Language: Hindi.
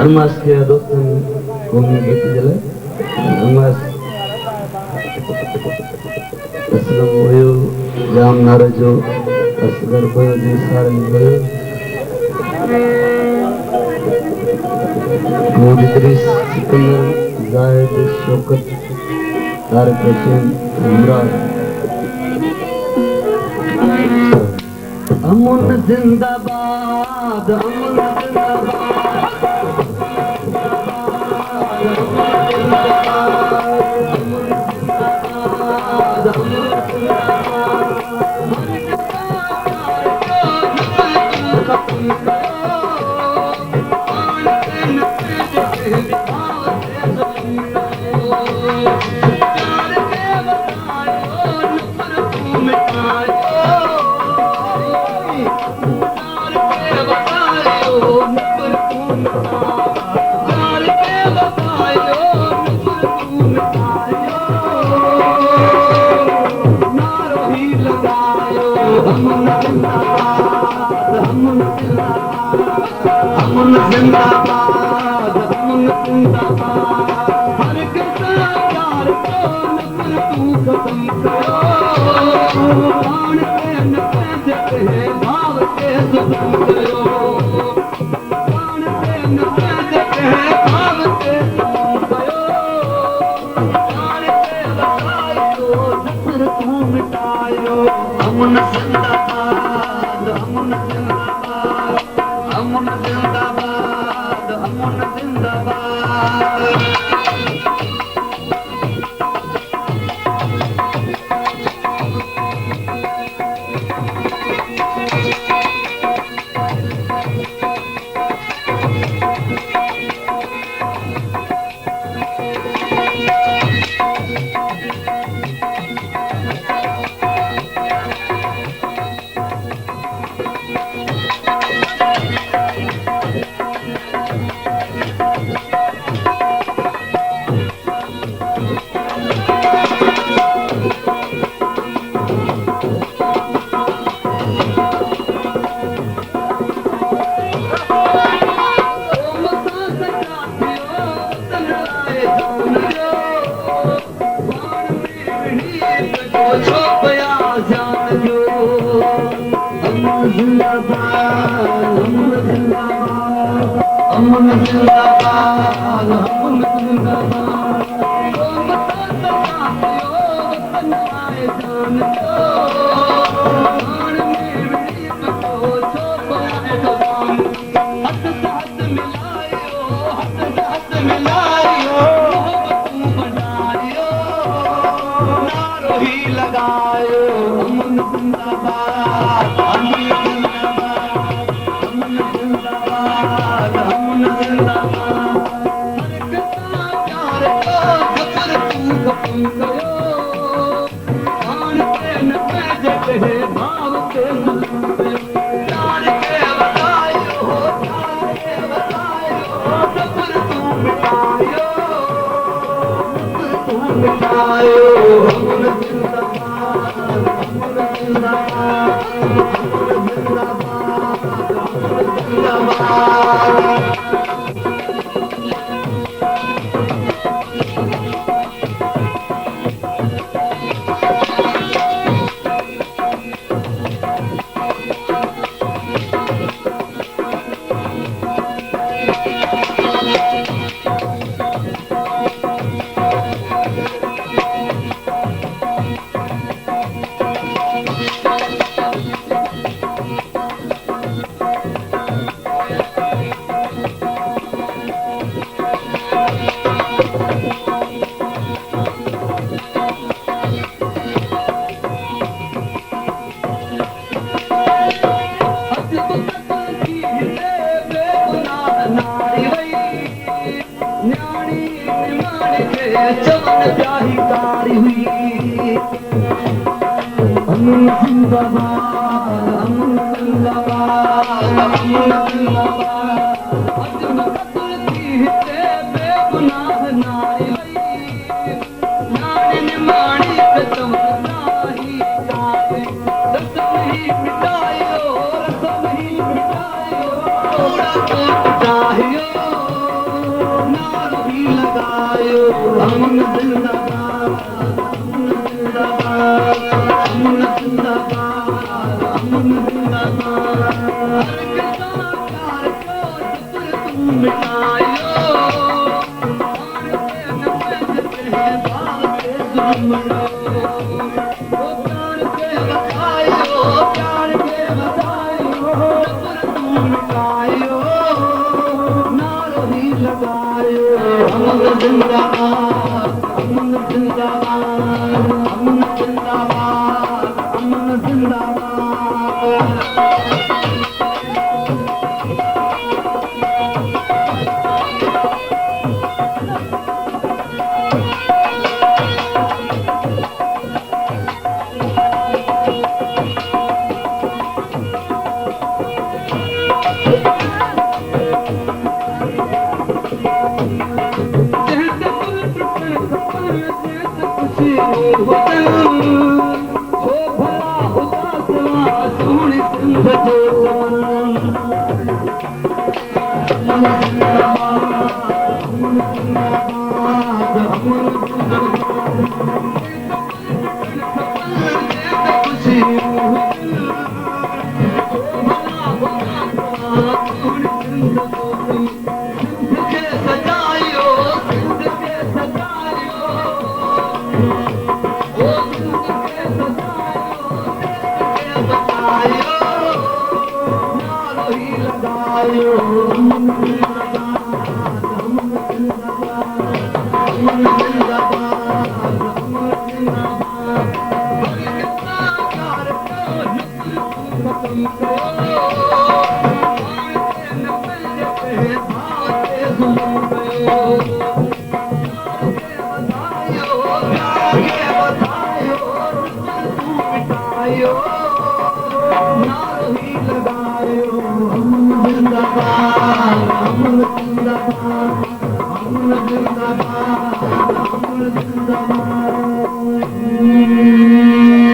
नरमास के दोस्तन कौमी गीत जले नरमास असलम भयो जाम नारजो असगर भयो जी सारंग भयो मोद इद्रिस सिकंदर जाहिद शौकत तारक हुसैन इमरान अमन जिंदाबाद अमन जिंदाबाद अमन जिंदाबाद हर किसान को नफर तू खत्म करो प्राण के नफे से भाव के खत्म करो प्राण के नफे से भाव के खत्म करो प्राण के बचायो नफर तू मिटायो अमन जिंदाबाद अमन जिंदाबाद अमन जिंदाबाद अमन जिंदाबाद अमन जिंदाबाद अमन जिंदाबाद वतन आए जान प्राण में विलीन को छोपाए दबान हाथ से हाथ मिलायो हाथ से हाथ मिलायो मोहब्बत बनायो नारो ही लगायो अमन जिंदाबाद अमन जिंदाबाद अमन जिंदाबाद अमन जिंदाबाद हर किसान प्यार को खतर तू खत्म करो प्राण के नफे जगह भाव के जुल्म पे प्यार के बतायो नफर तू मिटायो नफर तू मिटायो अमन जिंदाबाद अमन जिंदाबाद अमन जिंदाबाद अमन जिंदाबाद चमन प्याही तारी हुई अमन जिंदाबाद अमन जिंदाबाद अमन जिंदाबाद अजब कत्ल की हिते बेगुनाह नारी हुई नानी निमाणी पे चमन प्याही तारी रसम ही मिटायो थोड़ा तो चाहिए ਅਮਨ ਜ਼ਿੰਦਾਬਾਦ ਅਮਨ ਜ਼ਿੰਦਾਬਾਦ ਅਮਨ ਜ਼ਿੰਦਾਬਾਦ ਅਮਨ ਜ਼ਿੰਦਾਬਾਦ ਹਰ ਕਿਸਾ ਕਾਰ ਕੋ ਜਿਤਰ ਤੂੰ ਮਿਟਾਇਓ ਆਣ ਕੇ ਨਫੇ ਤੇ ਬਾਗ ਤੇ ਜ਼ੁਲਮਣਾ प्यार के बतायो नफर तू मिटायो नारो ही लगायो अमन जिंदाबाद अमन जिंदाबाद अमन जिंदाबाद अमन जिंदाबाद Yo